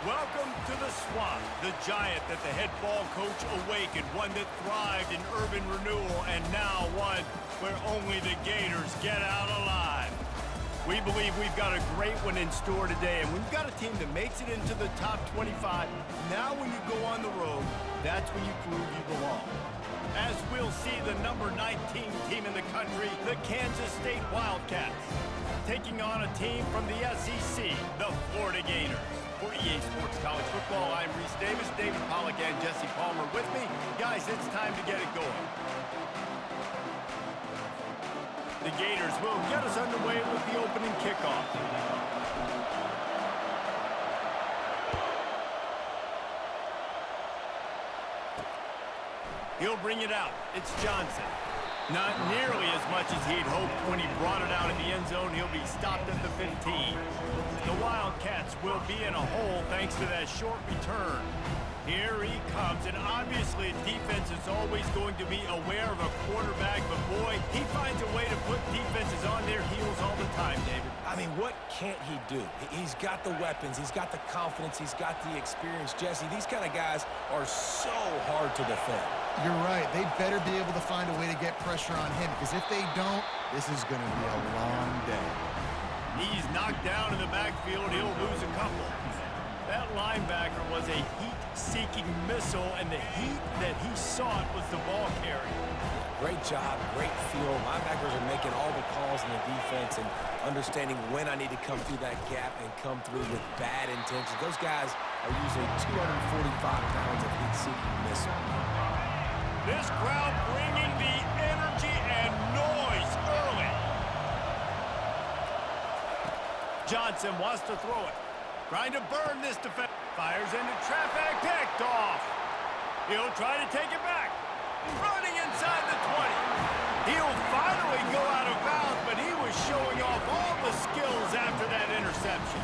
Welcome to the Swamp, the giant that the head ball coach awakened, one that thrived in urban renewal, and now one where only the Gators get out alive. We believe we've got a great one in store today, and when you've got a team that makes it into the top 25, now when you go on the road, that's when you prove you belong. As we'll see the number 19 team in the country, the Kansas State Wildcats, taking on a team from the SEC, the Florida Gators. For EA Sports College Football, I'm Reese Davis, David Pollack, and Jesse Palmer with me. Guys, it's time to get it going. The Gators will get us underway with the opening kickoff. He'll bring it out. It's Johnson. Not nearly as much as he'd hoped when he brought it out in the end zone. He'll be stopped at the 15. The Wildcats will be in a hole thanks to that short return. Here he comes, and obviously defense is always going to be aware of a quarterback, but boy, he finds a way to put defenses on their heels all the time, David. I mean, what can't he do? He's got the weapons, he's got the confidence, he's got the experience. Jesse, these kind of guys are so hard to defend. You're right. They better be able to find a way to get pressure on him, because if they don't, this is going to be a long day. He's knocked down in the backfield. He'll lose a couple. That linebacker was a heat-seeking missile, and the heat that he sought was the ball carrier. Great job, great feel. Linebackers are making all the calls in the defense and understanding when I need to come through that gap and come through with bad intentions. Those guys are using 245 pounds of heat-seeking missile. This crowd bringing the energy and noise early. Johnson wants to throw it. Trying to burn this defense. Fires into traffic. Picked off. He'll try to take it back. Running inside the 20. He'll finally go out of bounds, but he was showing off all the skills after that interception.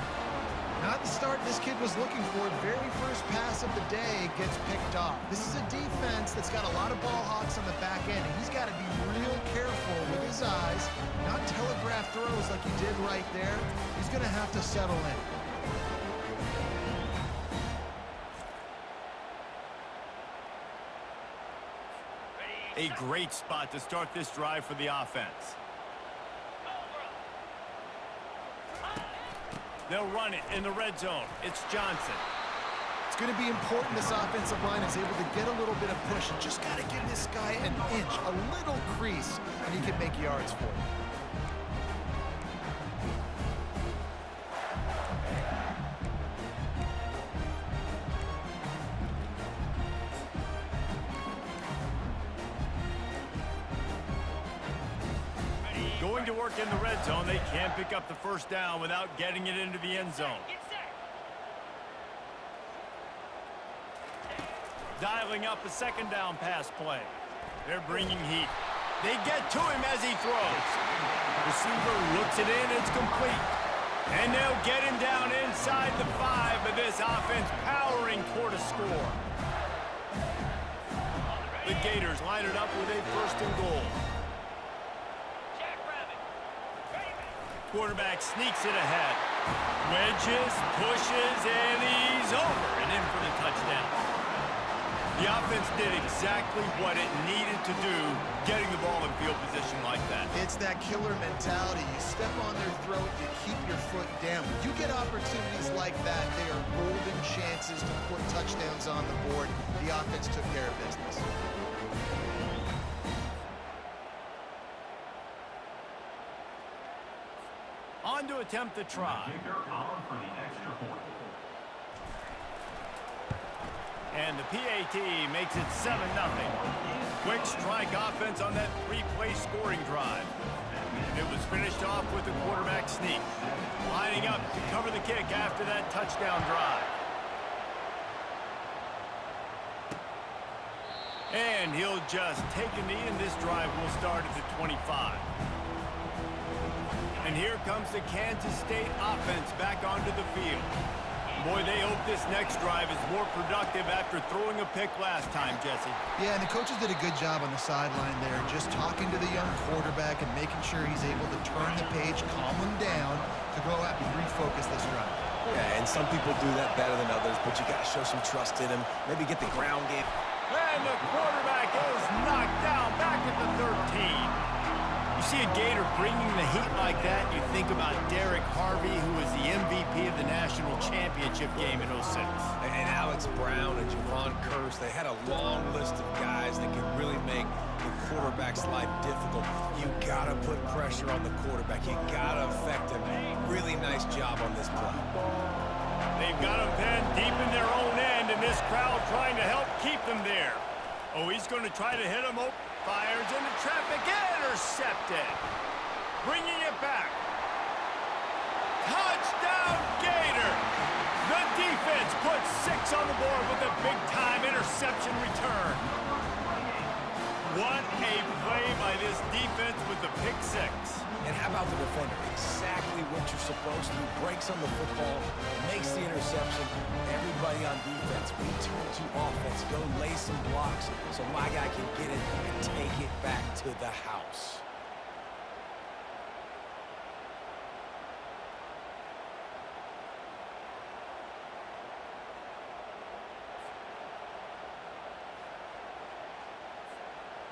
Not the start this kid was looking for. Very first pass of the day gets picked off. This is a defense that's got a lot of ball hawks on the back end, and he's got to be real careful with his eyes, not telegraph throws like he did right there. He's going to have to settle in. A great spot to start this drive for the offense. They'll run it in the red zone. It's Johnson. It's going to be important this offensive line is able to get a little bit of push and just got to give this guy an inch, a little crease, and he can make yards for you. Going to work in the red zone. They can't pick up the first down without getting it into the end zone. Dialing up a second down pass play. They're bringing heat. They get to him as he throws. Receiver looks it in. It's complete. And they'll get him down inside the 5, but this offense powering toward a score. The Gators line it up with a first and goal. Quarterback sneaks it ahead. Wedges, pushes, and he's over and in for the touchdown. The offense did exactly what it needed to do, getting the ball in field position like that. It's that killer mentality. You step on their throat, you keep your foot down. When you get opportunities like that, they are golden chances to put touchdowns on the board. The offense took care of business. On to attempt the try. And the PAT makes it 7-0. Quick strike offense on that 3-play scoring drive. It was finished off with a quarterback sneak. Lining up to cover the kick after that touchdown drive. And he'll just take a knee, and this drive will start at the 25. And here comes the Kansas State offense back onto the field. Boy, they hope this next drive is more productive after throwing a pick last time, Jesse. Yeah, and the coaches did a good job on the sideline there, just talking to the young quarterback and making sure he's able to turn the page, calm him down to go out and refocus this drive. Yeah, and some people do that better than others, but you got to show some trust in him. Maybe get the ground game. And the quarterback is knocked down back at the 13. You see a Gator bringing the heat like that, you think about Derek Harvey, who was the MVP of the national championship game in 06. And Alex Brown and Javon Curse, they had a long list of guys that could really make the quarterback's life difficult. You got to put pressure on the quarterback. You got to affect him. Really nice job on this play. They've got him pinned deep in their own end, and this crowd trying to help keep them there. Oh, he's going to try to hit him. Oh, fires into traffic. Intercepted. Bringing it back. Touchdown, Gator. The defense puts 6 on the board with a big-time interception return. What a play by this defense with the pick 6. And how about the defender? Exactly what you're supposed to do. Breaks on the football, makes the interception. Everybody on defense, we turn to offense. Go lay some blocks so my guy can get it and take it back to the house.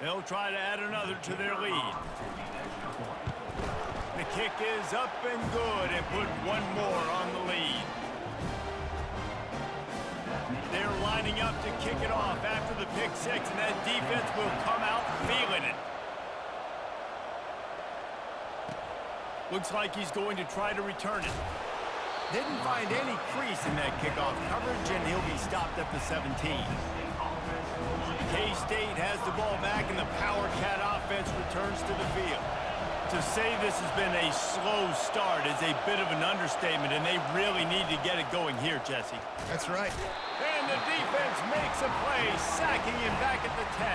They'll try to add another to their lead. The kick is up and good and put one more on the lead. They're lining up to kick it off after the pick 6, and that defense will come out feeling it. Looks like he's going to try to return it. Didn't find any crease in that kickoff coverage, and he'll be stopped at the 17. K-State has the ball back, and the Power Cat offense returns to the field. To say this has been a slow start is a bit of an understatement, and they really need to get it going here, Jesse. That's right. And the defense makes a play, sacking him back at the 10.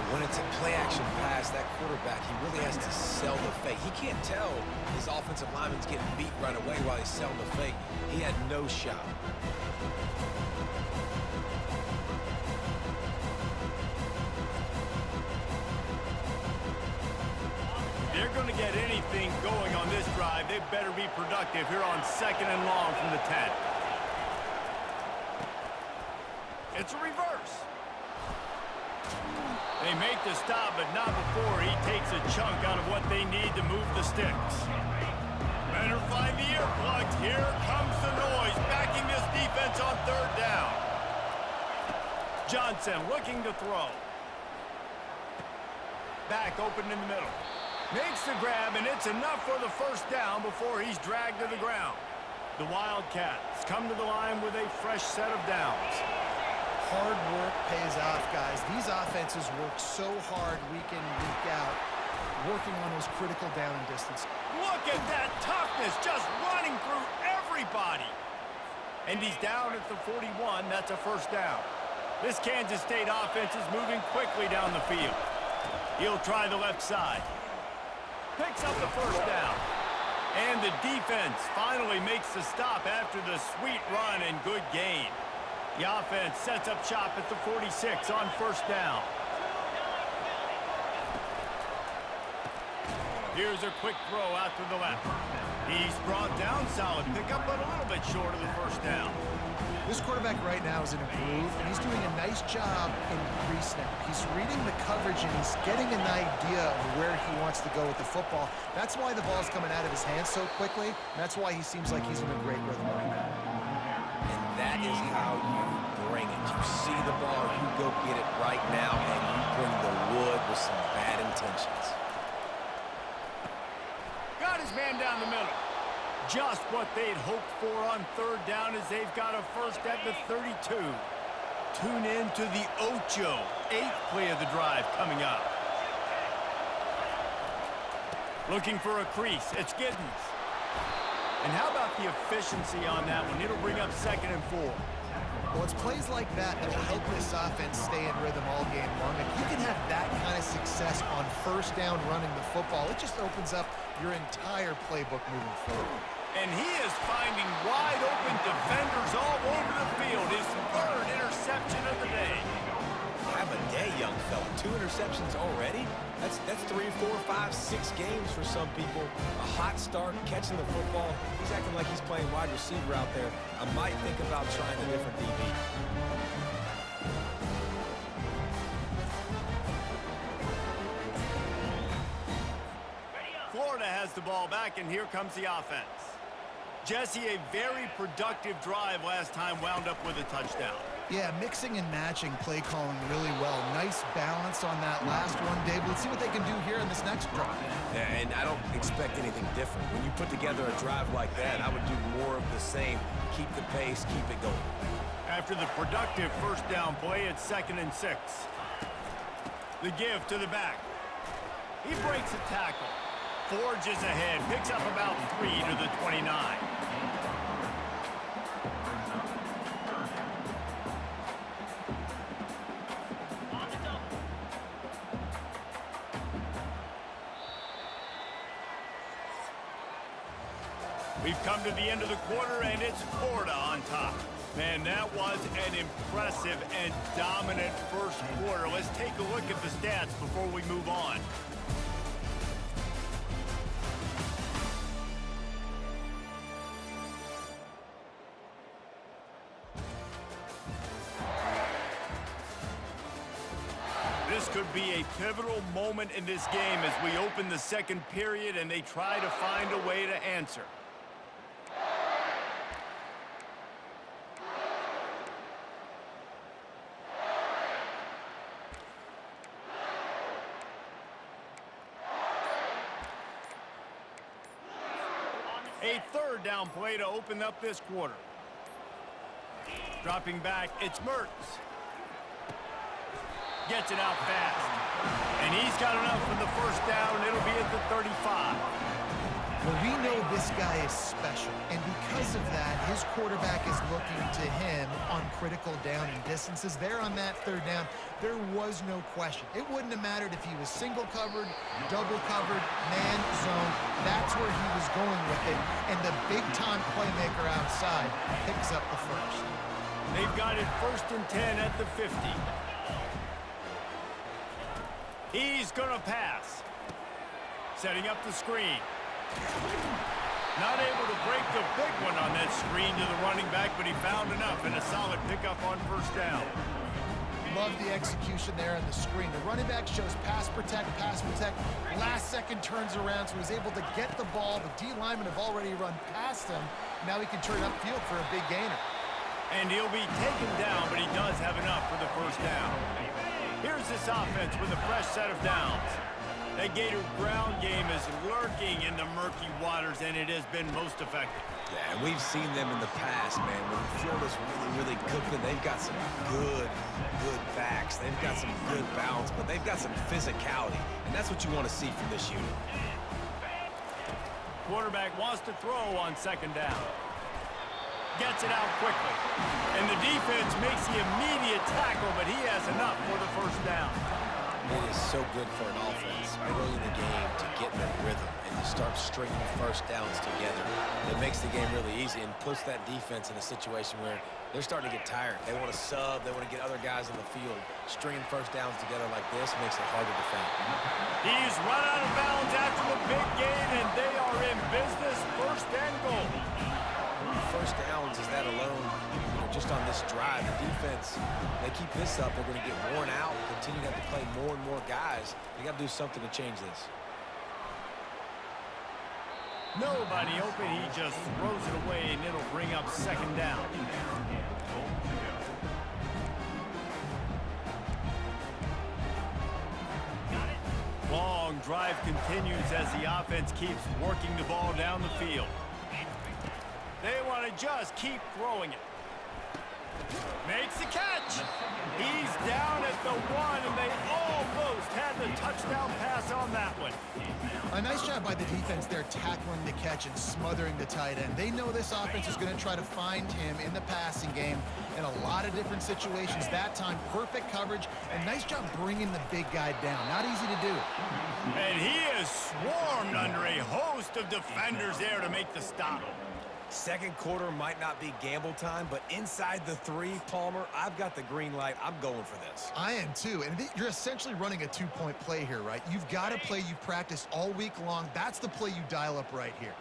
When it's a play-action pass, that quarterback, he really has to sell the fake. He can't tell his offensive lineman's getting beat right away while he's selling the fake. He had no shot. If they're going to get anything going on this drive, they better be productive here on 2nd and long from the 10. It's a reverse. They make the stop, but not before he takes a chunk out of what they need to move the sticks. Better find the earplugs. Here comes the noise, backing this defense on 3rd down. Johnson looking to throw. Back open in the middle. Makes the grab, and it's enough for the 1st down before he's dragged to the ground. The Wildcats come to the line with a fresh set of downs. Hard work pays off, guys. These offenses work so hard week in and week out, working on those critical down and distance. Look at that toughness, just running through everybody. And he's down at the 41. That's a 1st down. This Kansas State offense is moving quickly down the field. He'll try the left side. Picks up the 1st down. And the defense finally makes the stop after the sweet run and good gain. The offense sets up shop at the 46 on 1st down. Here's a quick throw out to the left. He's brought down, solid pickup, but a little bit short of the 1st down. This quarterback right now is in a groove, and he's doing a nice job in pre-snap. He's reading the coverage, and he's getting an idea of where he wants to go with the football. That's why the ball's coming out of his hands so quickly, and that's why he seems like he's in a great rhythm right now. And that is how you bring it. You see the ball, you go get it right now, and you bring the wood with some bad intentions. Got his man down the middle. Just what they'd hoped for on 3rd down as they've got a 1st at the 32. Tune in to the Ocho, 8th play of the drive coming up. Looking for a crease. It's Giddens. And how about the efficiency on that one? It'll bring up 2nd and 4. Well, it's plays like that that will help this offense stay in rhythm all game long. If you can have that kind of success on 1st down running the football, it just opens up your entire playbook moving forward. And he is finding wide-open defenders all over the field. His 3rd interception of the day. Have of a day, young fella. 2 interceptions already? That's 3, 4, 5, 6 games for some people. A hot start, catching the football. He's acting like he's playing wide receiver out there. I might think about trying a different DB. Florida has the ball back, and here comes the offense. Jesse, a very productive drive last time, wound up with a touchdown. Yeah, mixing and matching play calling really well. Nice balance on that last one, Dave. Let's see what they can do here in this next drive. Yeah, and I don't expect anything different. When you put together a drive like that, I would do more of the same. Keep the pace, keep it going. After the productive first down play, it's 2nd and 6. The give to the back. He breaks a tackle. Forges ahead, picks up about 3 to the 29. We've come to the end of the quarter, and it's Florida on top. Man, that was an impressive and dominant first quarter. Let's take a look at the stats before we move on. This could be a pivotal moment in this game as we open the second period and they try to find a way to answer. A 3rd down play to open up this quarter. Dropping back, it's Mertz. Gets it out fast. And he's got enough for the first down. It'll be at the 35. Well, we know this guy is special, and because of that, his quarterback is looking to him on critical down and distances. There on that 3rd down, there was no question. It wouldn't have mattered if he was single covered, double covered, man zone. That's where he was going with it, and the big-time playmaker outside picks up the first. They've got it 1st and 10 at the 50. He's going to pass. Setting up the screen. Not able to break the big one on that screen to the running back, but he found enough and a solid pickup on first down. Love the execution there on the screen. The running back shows pass protect. Last second turns around, so he's able to get the ball. The D linemen have already run past him. Now he can turn upfield for a big gainer. And he'll be taken down, but he does have enough for the first down. Here's this offense with a fresh set of downs. That Gator ground game is lurking in the murky waters, and it has been most effective. Yeah, and we've seen them in the past, man. When Florida's really cooking, they've got some good backs. They've got some good balance, but they've got some physicality, and that's what you want to see from this unit. Quarterback wants to throw on 2nd down. Gets it out quickly. And the defense makes the immediate tackle, but he has enough for the first down. It is so good for an offense early in the game to get in a rhythm and to start stringing first downs together. It makes the game really easy and puts that defense in a situation where they're starting to get tired. They want to sub. They want to get other guys on the field. Stringing first downs together like this makes it hard to defend. He's run out of bounds after the big gain, and they are in business. 1st and goal. First downs is that alone, just on this drive. The defense, they keep this up, they're going to get worn out, continue to have to play more and more guys. They got to do something to change this. Nobody open, he just throws it away, and it'll bring up 2nd down. Long drive continues as the offense keeps working the ball down the field. They want to just keep throwing it. Makes the catch. He's down at the 1, and they almost had the touchdown pass on that one. A nice job by the defense there tackling the catch and smothering the tight end. They know this offense is going to try to find him in the passing game in a lot of different situations. That time, perfect coverage, and nice job bringing the big guy down. Not easy to do. And he is swarmed under a host of defenders there to make the stop. Second quarter might not be gamble time, but inside the 3, Palmer, I've got the green light. I'm going for this. I am too, and you're essentially running a 2-point play here, right? You've got a play you've practiced all week long. That's the play you dial up right here.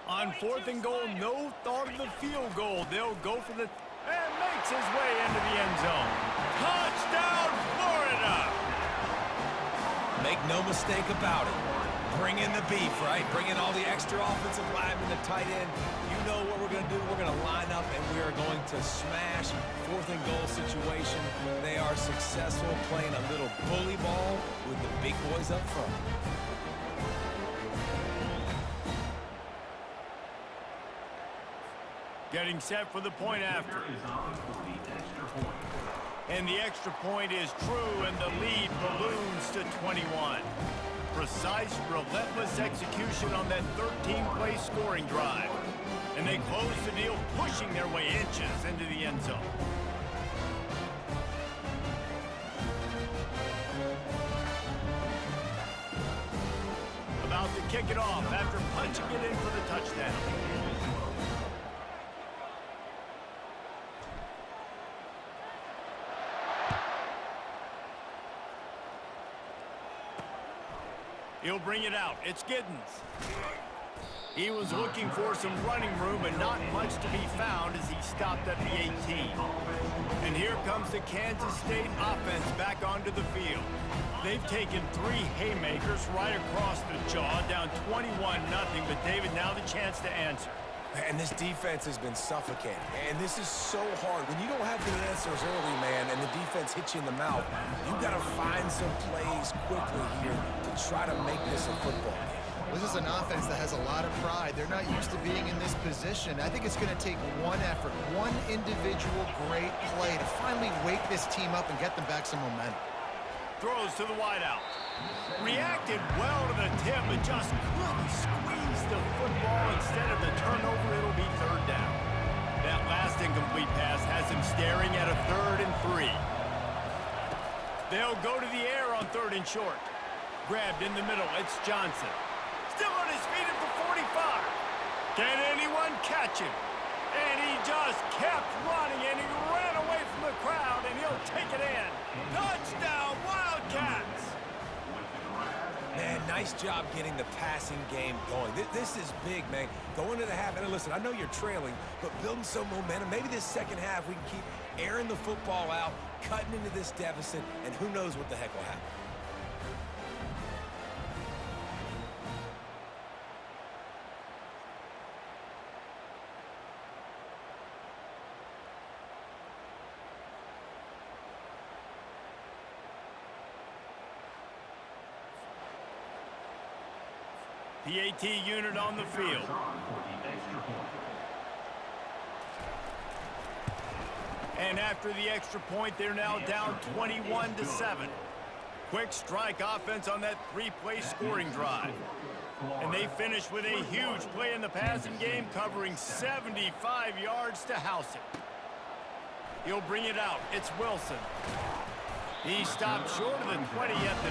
On 4th and goal, no thought of the field goal. They'll go for the... and makes his way into the end zone. Touchdown, Florida! Make no mistake about it. Bring in the beef, right? Bring in all the extra offensive linemen, the tight end. You know what we're going to do. We're going to line up, and we are going to smash 4th and goal situation. They are successful playing a little bully ball with the big boys up front. Getting set for the point after. And the extra point is true, and the lead balloons to 21. Precise, relentless execution on that 13-play scoring drive. And they close the deal, pushing their way inches into the end zone. About to kick it off after punching it in for the touchdown. He'll bring it out. It's Giddens. He was looking for some running room, but not much to be found as he stopped at the 18. And here comes the Kansas State offense back onto the field. They've taken 3 haymakers right across the jaw, down 21-0. But David, now the chance to answer. And this defense has been suffocating. And this is so hard. When you don't have the answers early, man, and the defense hits you in the mouth, you've got to find some plays quickly here to try to make this a football game. This is an offense that has a lot of pride. They're not used to being in this position. I think it's going to take one effort, one individual great play to finally wake this team up and get them back some momentum. Throws to the wideout. Reacted well to the tip, but just couldn't squeeze the football. Instead of the turnover, it'll be 3rd down. That last incomplete pass has him staring at a 3rd and 3. They'll go to the air on 3rd and short. Grabbed in the middle, it's Johnson. Still on his feet at the 45. Can anyone catch him? And he just kept running, and he ran away from the crowd, and he'll take it in. Touchdown, Wildcats! Man, nice job getting the passing game going. This is big, man. Going to the half, and listen, I know you're trailing, but building some momentum. Maybe this second half we can keep airing the football out, cutting into this deficit, and who knows what the heck will happen. The AT unit on the field. And after the extra point, they're now down 21-7. Quick strike offense on that 3-play scoring drive. And they finish with a huge play in the passing game, covering 75 yards to house it. He'll bring it out. It's Wilson. He stopped short of the 20 at the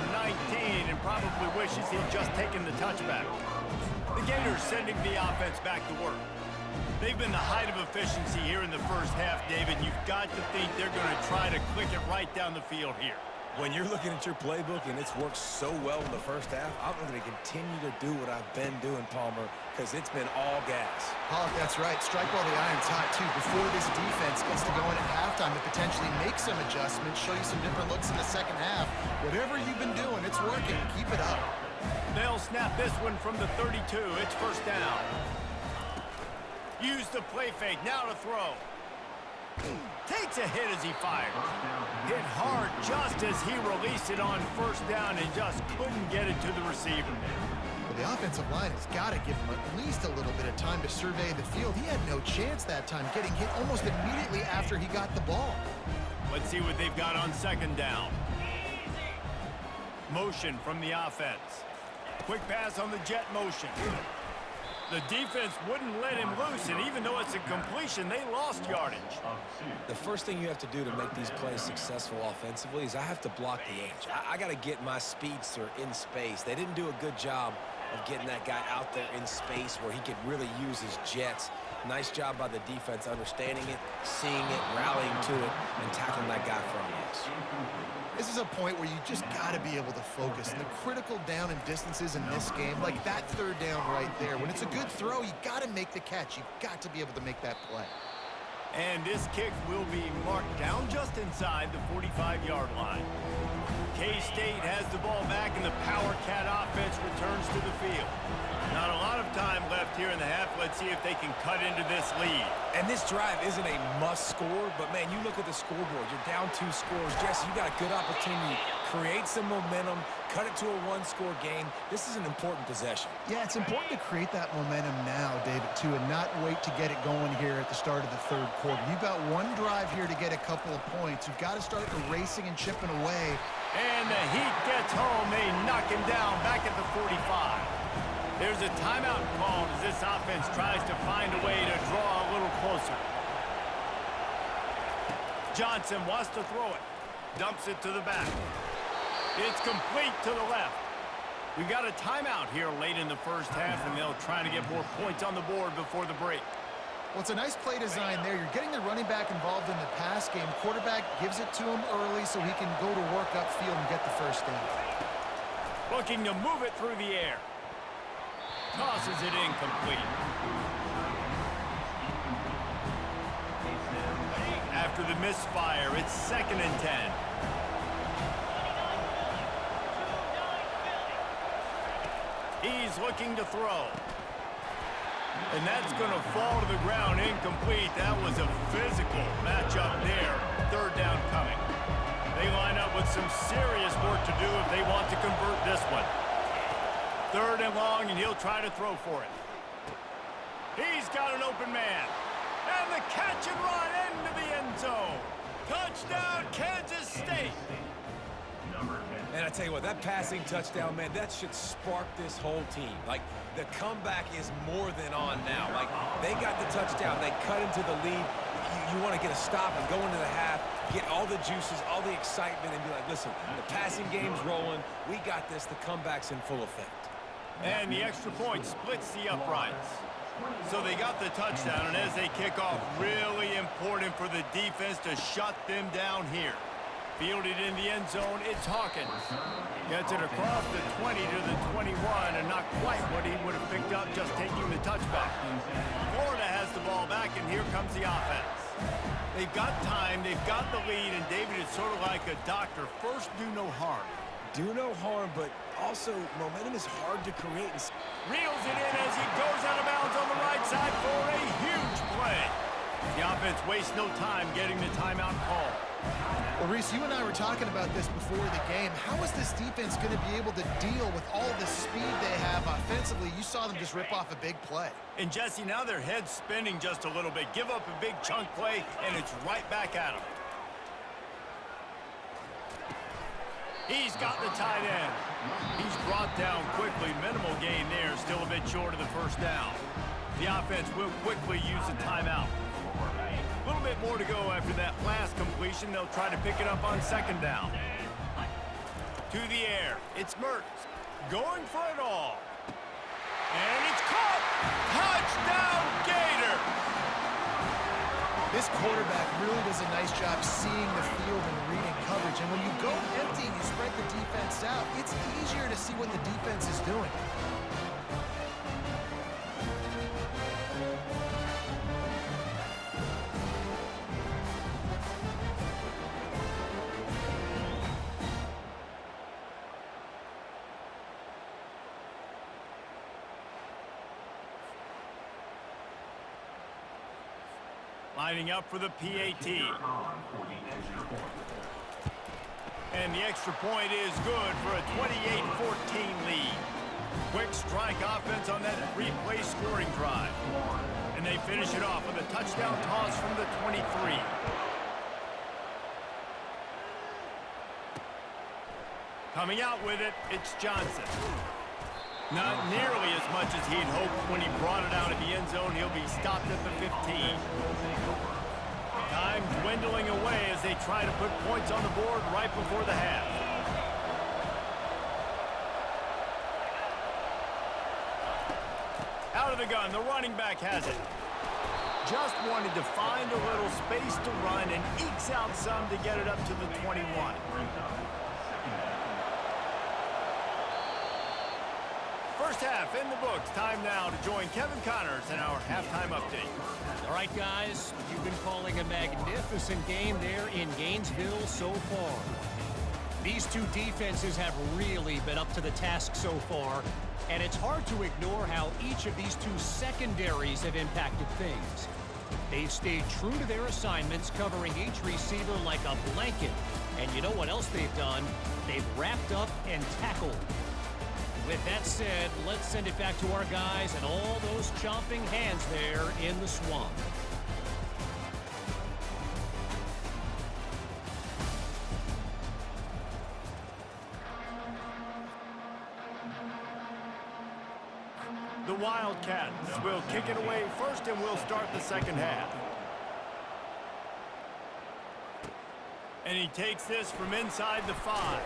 19 and probably wishes he'd just taken the touchback. The Gators sending the offense back to work. They've been the height of efficiency here in the first half, David. You've got to think they're going to try to click it right down the field here. When you're looking at your playbook and it's worked so well in the first half, I'm going to continue to do what I've been doing, Palmer, because it's been all gas. Pollock, that's right. Strike while the iron's hot, too. Before this defense gets to go in at halftime to potentially make some adjustments, show you some different looks in the second half. Whatever you've been doing, it's working. Keep it up. They'll snap this one from the 32. It's 1st down. Use the play fake. Now to throw. Takes a hit as he fires. Hit hard just as he released it on 1st down and just couldn't get it to the receiver. Well, the offensive line has got to give him at least a little bit of time to survey the field. He had no chance that time, getting hit almost immediately after he got the ball. Let's see what they've got on 2nd down. Motion from the offense. Quick pass on the jet motion. The defense wouldn't let him loose, and even though it's a completion, they lost yardage. The first thing you have to do to make these plays successful offensively is I have to block the edge. I got to get my speedster in space. They didn't do a good job of getting that guy out there in space where he could really use his jets. Nice job by the defense understanding it, seeing it, rallying to it, and tackling that guy for a loss. This is a point where you just got to be able to focus. And the critical down and distances in this game, like that third down right there, when it's a good throw, you got to make the catch. You've got to be able to make that play. And this kick will be marked down just inside the 45-yard line. K-State has the ball back, and the Power Cat offense returns to the field. Not a lot of time left here in the half. Let's see if they can cut into this lead. And this drive isn't a must score, but, man, you look at the scoreboard. You're down 2 scores. Jesse, you got a good opportunity. Create some momentum. Cut it to a 1-score game. This is an important possession. Yeah, it's important to create that momentum now, David, too, and not wait to get it going here at the start of the third quarter. You've got one drive here to get a couple of points. You've got to start erasing and chipping away. And the Heat gets home. They knock him down back at the 45. There's a timeout called as this offense tries to find a way to draw a little closer. Johnson wants to throw it. Dumps it to the back. It's complete to the left. We've got a timeout here late in the first half, and they'll try to get more points on the board before the break. Well, it's a nice play design there. You're getting the running back involved in the pass game. Quarterback gives it to him early so he can go to work upfield and get the first down. Looking to move it through the air. Tosses it incomplete. After the misfire, it's 2nd and 10. He's looking to throw. And that's going to fall to the ground incomplete. That was a physical matchup there. 3rd down coming. They line up with some serious work to do if they want to convert this one. 3rd and long, and he'll try to throw for it. He's got an open man. And the catch and run into the end zone. Touchdown, Kansas State. And I tell you what, that passing touchdown, man, that should spark this whole team. Like, the comeback is more than on now. Like, they got the touchdown. They cut into the lead. You want to get a stop and go into the half, get all the juices, all the excitement, and be like, listen, the passing game's rolling. We got this. The comeback's in full effect. And the extra point splits the uprights. So they got the touchdown, and as they kick off, really important for the defense to shut them down here. Fielded in the end zone, it's Hawkins. Gets it across the 20 to the 21, and not quite what he would have picked up just taking the touchback. Florida has the ball back, and here comes the offense. They've got time, they've got the lead, and David, it's sort of like a doctor. First, do no harm. Do no harm, but also momentum is hard to create. Reels it in as he goes out of bounds on the right side for a huge play. The offense wastes no time getting the timeout call. Well, Reese, you and I were talking about this before the game. How is this defense going to be able to deal with all the speed they have offensively? You saw them just rip off a big play. And Jesse, now their head's spinning just a little bit. Give up a big chunk play, and it's right back at them. He's got the tight end. He's brought down quickly. Minimal gain there. Still a bit short of the first down. The offense will quickly use a timeout. A little bit more to go after that last completion. They'll try to pick it up on 2nd down. To the air. It's Mertz. Going for it all. And it's caught. Touchdown, Gators! This quarterback really does a nice job seeing the field and reading coverage. And when you go empty and you spread the defense out, it's easier to see what the defense is doing. Lining up for the PAT. And the extra point is good for a 28-14 lead. Quick strike offense on that 3-play scoring drive. And they finish it off with a touchdown toss from the 23. Coming out with it, it's Johnson. Not nearly as much as he'd hoped when he brought it out of the end zone. He'll be stopped at the 15. Time dwindling away as they try to put points on the board right before the half. Out of the gun, the running back has it. Just wanted to find a little space to run and ekes out some to get it up to the 21. First half in the books. Time now to join Kevin Connors in our halftime update. All right, guys, you've been calling a magnificent game there in Gainesville so far. These two defenses have really been up to the task so far, and it's hard to ignore how each of these two secondaries have impacted things. They've stayed true to their assignments, covering each receiver like a blanket. And you know what else they've done? They've wrapped up and tackled. With that said, let's send it back to our guys and all those chomping hands there in the swamp. The Wildcats will kick it away first, and we'll start the second half. And he takes this from inside the 5.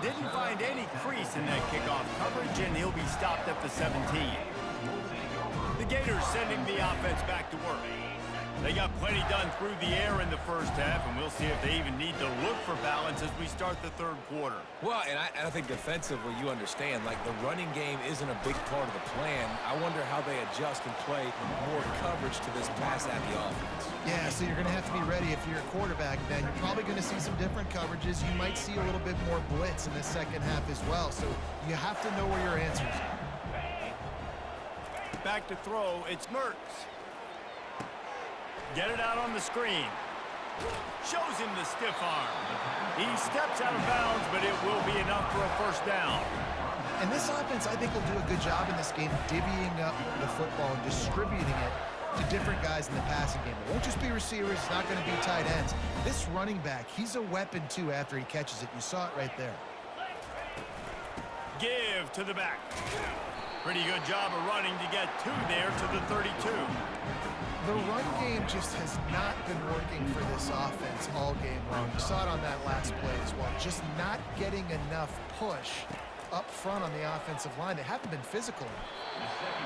Didn't find any crease in that kickoff coverage, and he'll be stopped at the 17. The Gators sending the offense back to work. They got plenty done through the air in the first half, and we'll see if they even need to look for balance as we start the third quarter. Well, and I think defensively, you understand, like the running game isn't a big part of the plan. I wonder how they adjust and play more coverage to this pass-happy offense. Yeah, so you're going to have to be ready if you're a quarterback. Then you're probably going to see some different coverages. You might see a little bit more blitz in the second half as well. So you have to know where your answers are. Back to throw, it's Mertz. Get it out on the screen. Shows him the stiff arm. He steps out of bounds, but it will be enough for a first down. And this offense, I think, will do a good job in this game divvying up the football and distributing it to different guys in the passing game. It won't just be receivers. It's not going to be tight ends. This running back, he's a weapon, too, after he catches it. You saw it right there. Give to the back. Pretty good job of running to get 2 there to the 32. The run game just has not been working for this offense all game long. You saw it on that last play as well. Just not getting enough push up front on the offensive line. They haven't been physical.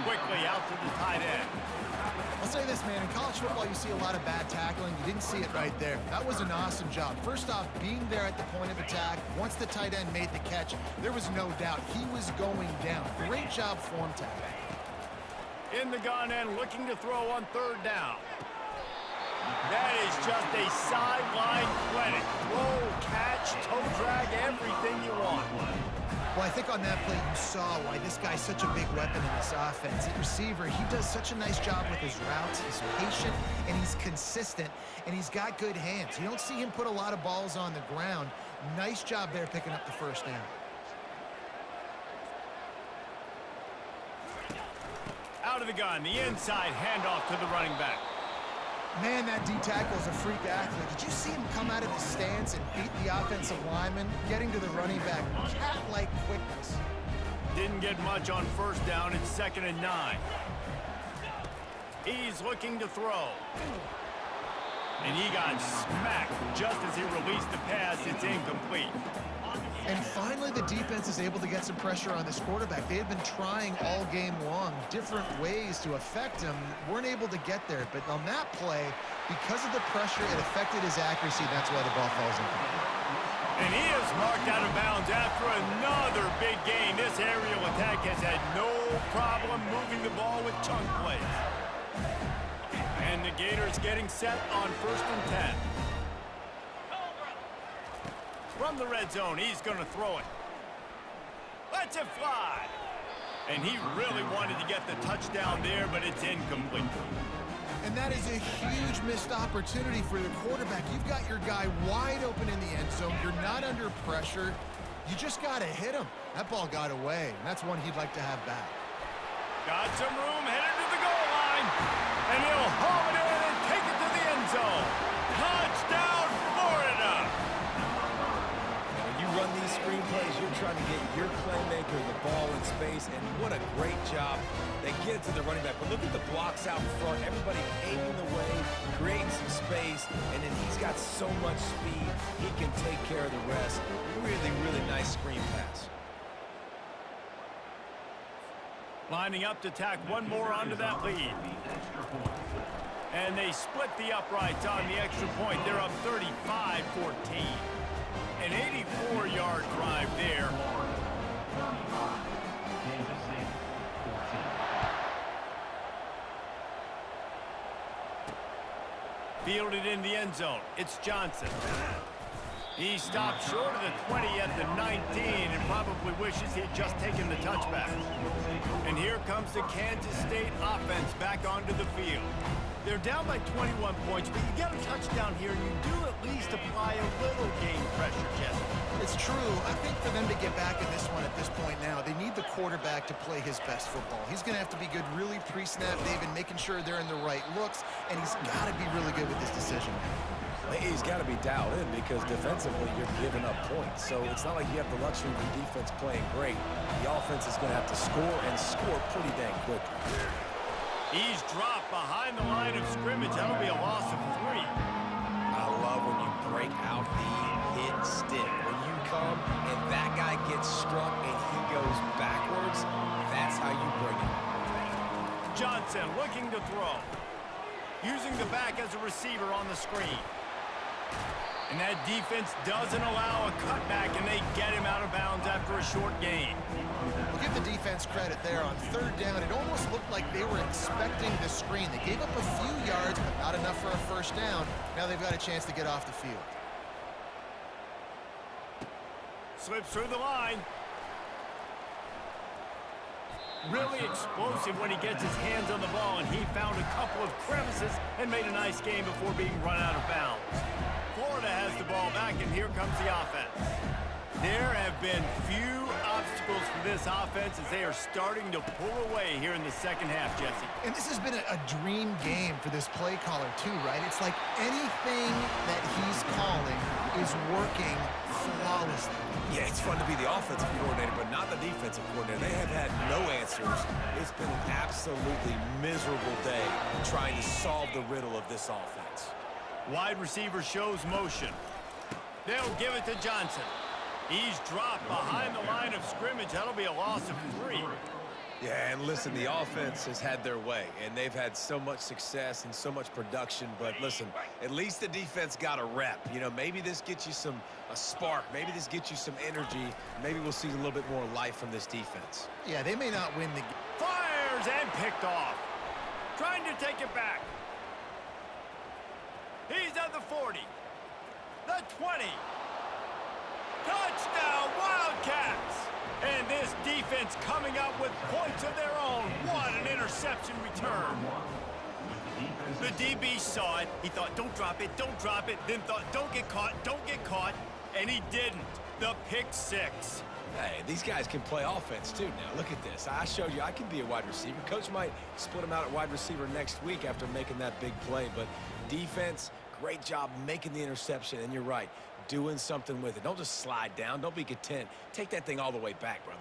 Quickly out to the tight end. I'll say this, man. In college football, you see a lot of bad tackling. You didn't see it right there. That was an awesome job. First off, being there at the point of attack. Once the tight end made the catch, there was no doubt he was going down. Great job form tackling. In the gun and looking to throw on third down. That is just a sideline clinic. Throw, catch, toe drag, everything you want. Well, I think on that play you saw why this guy's such a big weapon in this offense. At receiver, he does such a nice job with his routes. He's patient, and he's consistent, and he's got good hands. You don't see him put a lot of balls on the ground. Nice job there picking up the first down. Out of the gun, the inside handoff to the running back. Man, that D-tackle is a freak athlete. Did you see him come out of his stance and beat the offensive lineman, getting to the running back? Cat-like quickness. Didn't get much on first down. It's 2nd and 9. He's looking to throw. And he got smacked just as he released the pass. It's incomplete. And finally, the defense is able to get some pressure on this quarterback. They had been trying all game long different ways to affect him. Weren't able to get there. But on that play, because of the pressure, it affected his accuracy. That's why the ball falls in. And he is marked out of bounds after another big game. This aerial attack has had no problem moving the ball with chunk plays. And the Gators getting set on 1st and 10. From the red zone, he's going to throw it. Lets it fly. And he really wanted to get the touchdown there, but it's incomplete. And that is a huge missed opportunity for the quarterback. You've got your guy wide open in the end zone. You're not under pressure. You just got to hit him. That ball got away, and that's one he'd like to have back. Got some room, headed to the goal line. And he'll haul it in and take it to the end zone. Touchdown, Florida! Run these screenplays, you're trying to get your playmaker the ball in space, and what a great job. They get it to the running back, but look at the blocks out front. Everybody paving the way, creating some space, and then he's got so much speed, he can take care of the rest. Really, really nice screen pass. Lining up to tack one more onto that lead. And they split the uprights on the extra point. They're up 35-14. An 84-yard drive there. Fielded in the end zone. It's Johnson. He stopped short of the 20 at the 19 and probably wishes he had just taken the touchback. And here comes the Kansas State offense back onto the field. They're down by 21 points, but you get a touchdown here, and you do at least apply a little game pressure, Jesse. It's true. I think for them to get back in this one at this point now, they need the quarterback to play his best football. He's going to have to be good really pre-snap, David, making sure they're in the right looks, and he's got to be really good with this decision. He's got to be dialed in because defensively you're giving up points. So it's not like you have the luxury of the defense playing great. The offense is going to have to score and score pretty dang quickly. He's dropped behind the line of scrimmage. That'll be a loss of 3. I love when you break out the hit stick. When you come and that guy gets struck and he goes backwards, that's how you bring it. Johnson looking to throw. Using the back as a receiver on the screen. And that defense doesn't allow a cutback, and they get him out of bounds after a short gain. We'll give the defense credit there on third down. It almost looked like they were expecting the screen. They gave up a few yards, but not enough for a first down. Now they've got a chance to get off the field. Slips through the line. Really explosive when he gets his hands on the ball, and he found a couple of crevices and made a nice game before being run out of bounds. Florida has the ball back, and here comes the offense. There have been few obstacles for this offense as they are starting to pull away here in the second half, Jesse. And this has been a dream game for this play caller, too, right? It's like anything that he's calling is working flawlessly. Yeah, it's fun to be the offensive coordinator, but not the defensive coordinator. They have had no answers. It's been an absolutely miserable day trying to solve the riddle of this offense. Wide receiver shows motion. They'll give it to Johnson. He's dropped behind the line of scrimmage. That'll be a loss of 3. Yeah, and listen, the offense has had their way, and they've had so much success and so much production. But listen, at least the defense got a rep. You know, maybe this gets you a spark. Maybe this gets you some energy. Maybe we'll see a little bit more life from this defense. Yeah, they may not win the game. Fires and picked off. Trying to take it back. He's at the 40. The 20. Touchdown, Wildcats! And this defense coming up with points of their own. What an interception return. The DB saw it. He thought, don't drop it, don't drop it. Then thought, don't get caught, don't get caught. And he didn't. The pick 6. Hey, these guys can play offense, too. Now, look at this. I showed you I can be a wide receiver. Coach might split him out at wide receiver next week after making that big play. But defense, great job making the interception. And you're right, doing something with it. Don't just slide down. Don't be content. Take that thing all the way back, brother.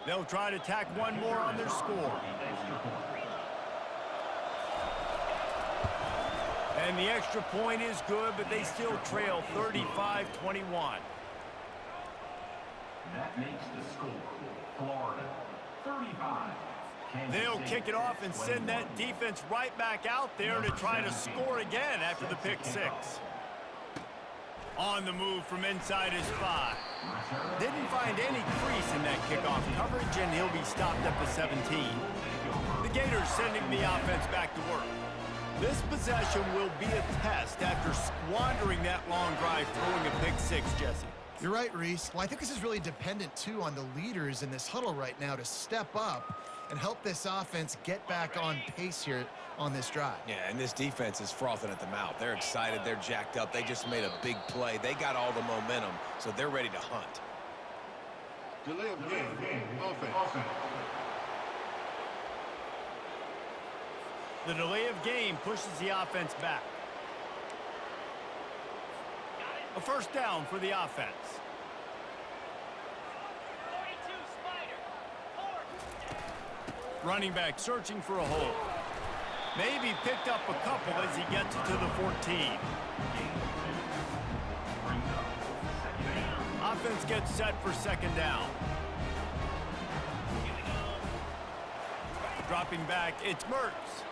They'll try to tack one more on their score. And the extra point is good, but they still trail 35-21. That makes the score Florida 35. They'll kick it off and send that defense right back out there to try to score again after the pick 6. On the move from inside his 5. Didn't find any crease in that kickoff coverage, and he'll be stopped at the 17. The Gators sending the offense back to work. This possession will be a test after squandering that long drive throwing a pick 6, Jesse. You're right, Reese. Well, I think this is really dependent, too, on the leaders in this huddle right now to step up and help this offense get back on pace here on this drive. Yeah, and this defense is frothing at the mouth. They're excited. They're jacked up. They just made a big play. They got all the momentum, so they're ready to hunt. Delay of game. Offense. The delay of game pushes the offense back. A first down for the offense. Running back searching for a hole. Maybe picked up a couple as he gets it to the 14. Offense gets set for second down. Dropping back, it's Mertz.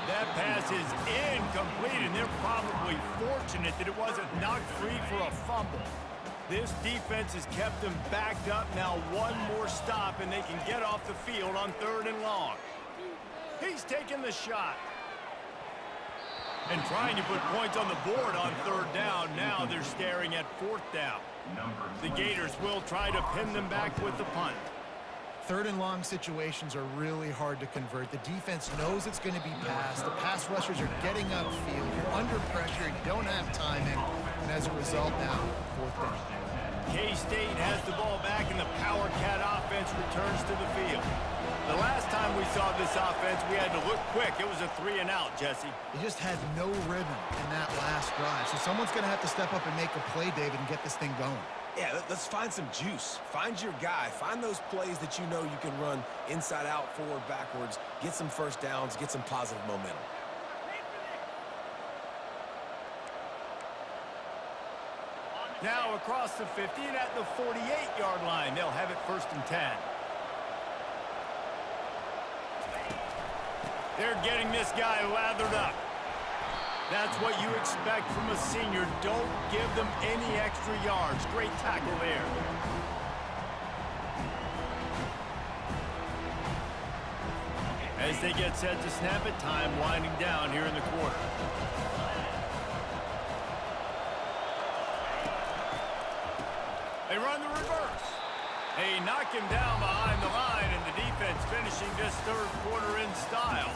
That pass is incomplete, and they're probably fortunate that it wasn't knocked free for a fumble. This defense has kept them backed up. Now one more stop, and they can get off the field on 3rd and long. He's taking the shot. And trying to put points on the board on 3rd down. Now they're staring at 4th down. The Gators will try to pin them back with the punt. 3rd and long situations are really hard to convert. The defense knows it's going to be passed. The pass rushers are getting upfield. You're under pressure. You don't have timing. And as a result now, 4th down. K-State has the ball back, and the Power Cat offense returns to the field. The last time we saw this offense, we had to look quick. It was a 3-and-out, Jesse. They just had no rhythm in that last drive. So someone's going to have to step up and make a play, David, and get this thing going. Yeah, let's find some juice. Find your guy. Find those plays that you know you can run inside out, forward, backwards, get some first downs, get some positive momentum. Now across the 50 and at the 48-yard line. They'll have it 1st and 10. They're getting this guy lathered up. That's what you expect from a senior. Don't give them any extra yards. Great tackle there. As they get set to snap it, time winding down here in the quarter. They run the reverse. They knock him down behind the line, and the defense finishing this 3rd quarter in style.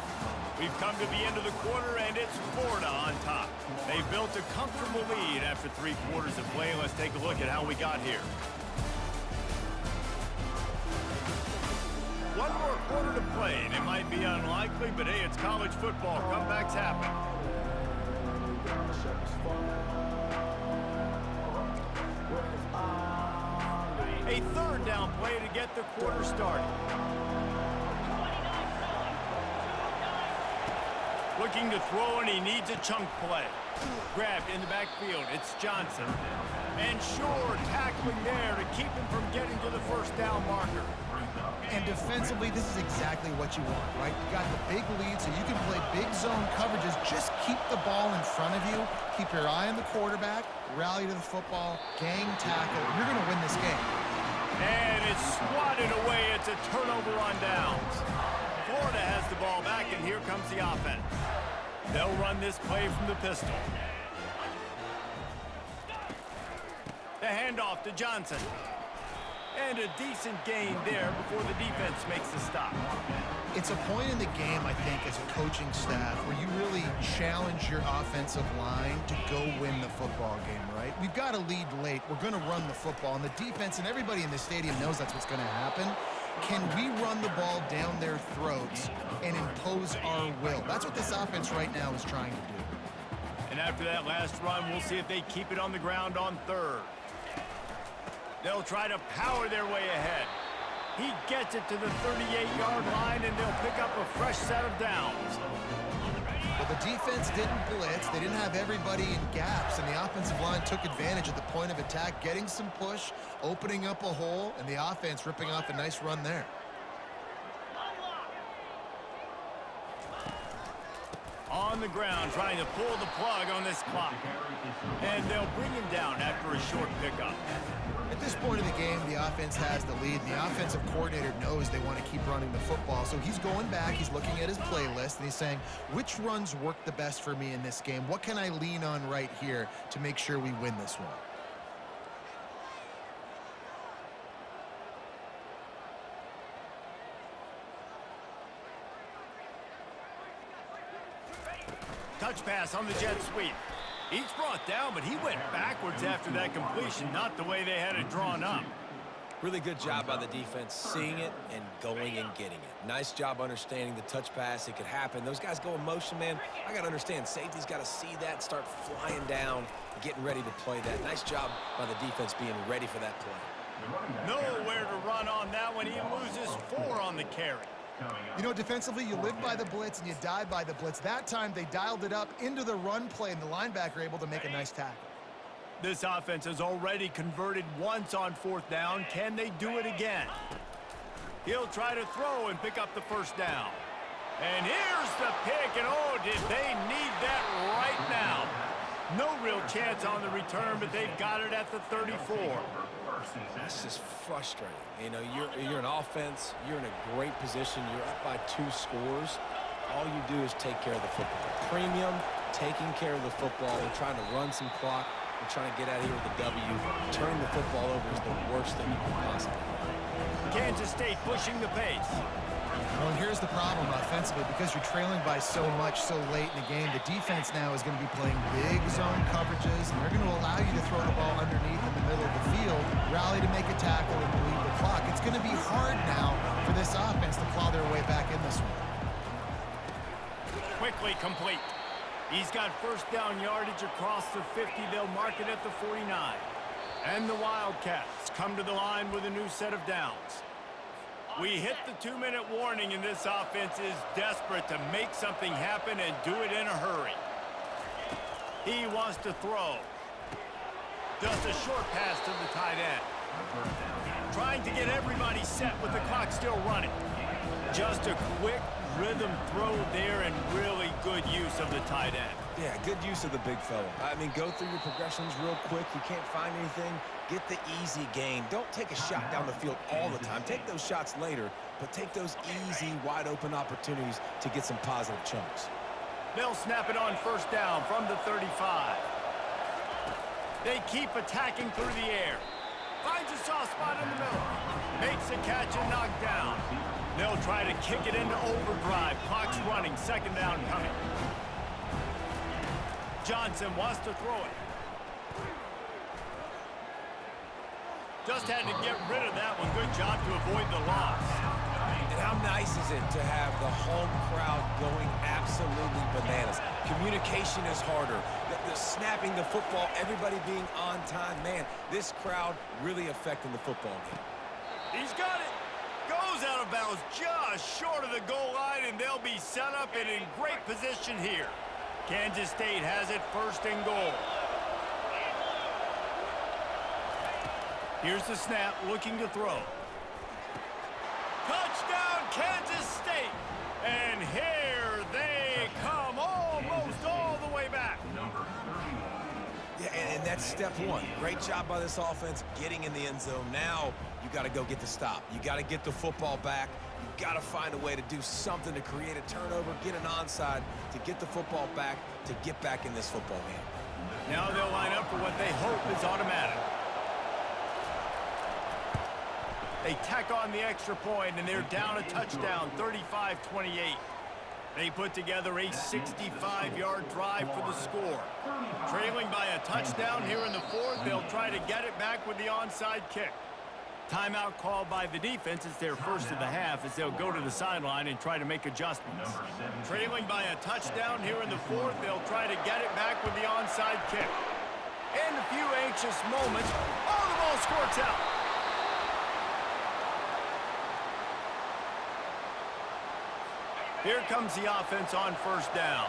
We've come to the end of the quarter, and it's Florida on top. They built a comfortable lead after 3 quarters of play. Let's take a look at how we got here. One more quarter to play, and it might be unlikely, but hey, it's college football. Comebacks happen. A 3rd down play to get the quarter started. Looking to throw, and he needs a chunk play. Grabbed in the backfield. It's Johnson. And sure, tackling there to keep him from getting to the 1st down marker. And defensively, this is exactly what you want, right? You got the big lead, so you can play big zone coverages. Just keep the ball in front of you. Keep your eye on the quarterback. Rally to the football. Gang tackle. You're going to win this game. And it's swatted away. It's a turnover on downs. Florida has the ball back, and here comes the offense. They'll run this play from the pistol. The handoff to Johnson. And a decent gain there before the defense makes the stop. It's a point in the game, I think, as a coaching staff where you really challenge your offensive line to go win the football game, right? We've got to lead late. We're going to run the football, and the defense and everybody in the stadium knows that's what's going to happen. Can we run the ball down their throats and impose our will? That's what this offense right now is trying to do. And after that last run, we'll see if they keep it on the ground on 3rd. They'll try to power their way ahead. He gets it to the 38-yard line, and they'll pick up a fresh set of downs. Well, the defense didn't blitz. They didn't have everybody in gaps, and the offensive line took advantage at the point of attack, getting some push, opening up a hole, and the offense ripping off a nice run there. On the ground, trying to pull the plug on this clock. And they'll bring him down after a short pickup. At this point of the game, the offense has the lead, and the offensive coordinator knows they want to keep running the football. So he's going back, he's looking at his playlist, and he's saying, which runs work the best for me in this game? What can I lean on right here to make sure we win this one? Touch pass on the jet sweep. He's brought down, but he went backwards after that completion, not the way they had it drawn up. Really good job by the defense, seeing it and going and getting it. Nice job understanding the touch pass. It could happen. Those guys go in motion, man. I got to understand, safety's got to see that, start flying down, getting ready to play that. Nice job by the defense being ready for that play. Nowhere to run on that one. He loses 4 on the carry. You know, defensively, you live by the blitz and you die by the blitz. That time, they dialed it up into the run play, and the linebacker able to make a nice tackle. This offense has already converted once on 4th down. Can they do it again? He'll try to throw and pick up the first down. And here's the pick, and oh, did they need that right now. No real chance on the return, but they've got it at the 34. That's just frustrating. You know, you're an offense. You're in a great position. You're up by 2 scores. All you do is take care of the football. Premium, taking care of the football. We're trying to run some clock. We're trying to get out of here with a W. Turning the football over is the worst thing you can possibly do. Kansas State pushing the pace. Well, and here's the problem offensively. Because you're trailing by so much so late in the game, the defense now is going to be playing big zone coverages, and they're going to allow you to throw the ball underneath in the middle of the field, rally to make a tackle, and bleed the clock. It's going to be hard now for this offense to claw their way back in this one. Quickly complete. He's got first down yardage across the 50. They'll mark it at the 49. And the Wildcats come to the line with a new set of downs. We hit the 2-minute warning, and this offense is desperate to make something happen and do it in a hurry. He wants to throw. Just a short pass to the tight end. Trying to get everybody set with the clock still running. Just a quick rhythm throw there and really good use of the tight end. Yeah, good use of the big fella. I mean, go through your progressions real quick. You can't find anything. Get the easy gain. Don't take a shot down the field all the time. Take those shots later, but take those easy, wide-open opportunities to get some positive chunks. They'll snap it on first down from the 35. They keep attacking through the air. Finds a soft spot in the middle. Makes a catch and knocked down. They'll try to kick it into overdrive. Clock's running. 2nd down coming. Johnson wants to throw it. Just had to get rid of that one. Good job to avoid the loss. And how nice is it to have the home crowd going absolutely bananas? Communication is harder. The snapping the football, everybody being on time. Man, this crowd really affecting the football game. He's got it. Goes out of bounds just short of the goal line, and they'll be set up and in great position here. Kansas State has it 1st and goal. Here's the snap, looking to throw. Touchdown, Kansas State! And here they come, almost all the way back. Yeah, and that's step 1. Great job by this offense getting in the end zone. Now you got to go get the stop. You got to get the football back. You got to find a way to do something to create a turnover, get an onside, to get the football back, to get back in this football game. Now they'll line up for what they hope is automatic. They tack on the extra point, and they're down a touchdown, 35-28. They put together a 65-yard drive for the score. Trailing by a touchdown here in the 4th, they'll try to get it back with the onside kick. Timeout called by the defense. It's their first of the half as they'll go to the sideline and try to make adjustments. Trailing by a touchdown here in the 4th, they'll try to get it back with the onside kick. And a few anxious moments. Oh, the ball squirts out. Here comes the offense on first down.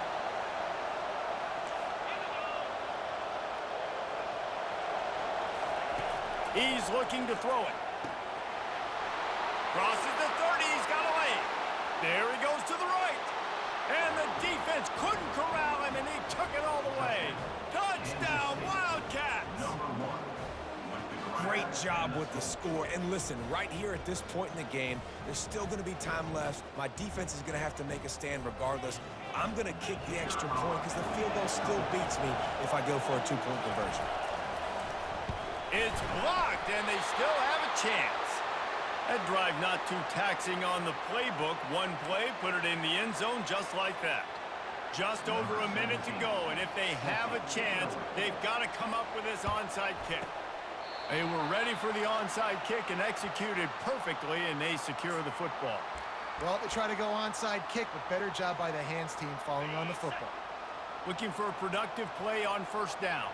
He's looking to throw it. Crosses the 30, he's got a lane. There he goes to the right. And the defense couldn't corral him, and he took it all the way. Touchdown, Wildcats! Great job with the score. And listen, right here at this point in the game, there's still going to be time left. My defense is going to have to make a stand regardless. I'm going to kick the extra point because the field goal still beats me if I go for a 2-point conversion. It's blocked, and they still have a chance. That drive not too taxing on the playbook. One play, put it in the end zone just like that. Just over a minute to go, and if they have a chance, they've got to come up with this onside kick. They were ready for the onside kick and executed perfectly, and they secure the football. Well, they try to go onside kick, but better job by the hands team following on the football. Looking for a productive play on first down.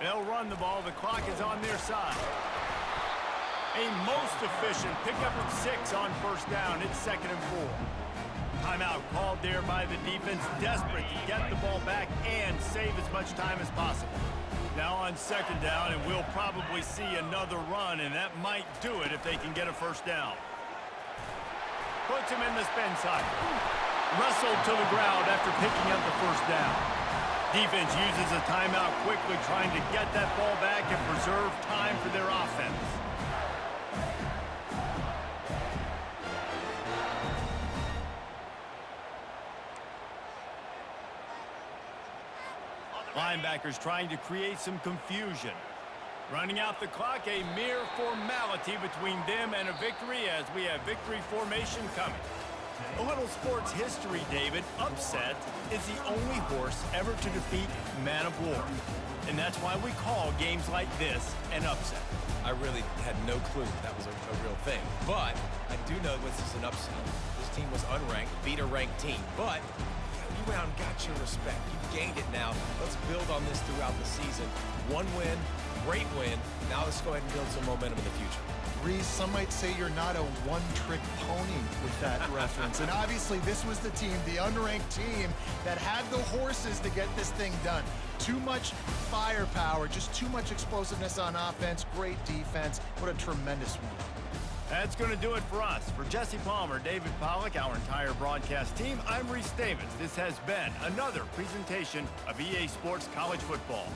They'll run the ball. The clock is on their side. A most efficient pickup of 6 on first down. It's 2nd and 4. Timeout called there by the defense, desperate to get the ball back and save as much time as possible. Now on 2nd down, and we'll probably see another run, and that might do it if they can get a first down. Puts him in the spin cycle. Wrestled to the ground after picking up the first down. Defense uses a timeout quickly, trying to get that ball back and preserve time for their offense. Linebackers trying to create some confusion. Running out the clock, a mere formality between them and a victory as we have victory formation coming. A little sports history, David. Upset is the only horse ever to defeat Man of War. And that's why we call games like this an upset. I really had no clue that was a real thing. But I do know this is an upset. This team was unranked, beat a ranked team. But you went out and got your respect. You gained it now. Let's build on this throughout the season. One win, great win. Now let's go ahead and build some momentum in the future. Reese, some might say you're not a one-trick pony with that reference. And obviously this was the team, the unranked team, that had the horses to get this thing done. Too much firepower, just too much explosiveness on offense, great defense. What a tremendous win. That's going to do it for us. For Jesse Palmer, David Pollack, our entire broadcast team, I'm Reese Davis. This has been another presentation of EA Sports College Football.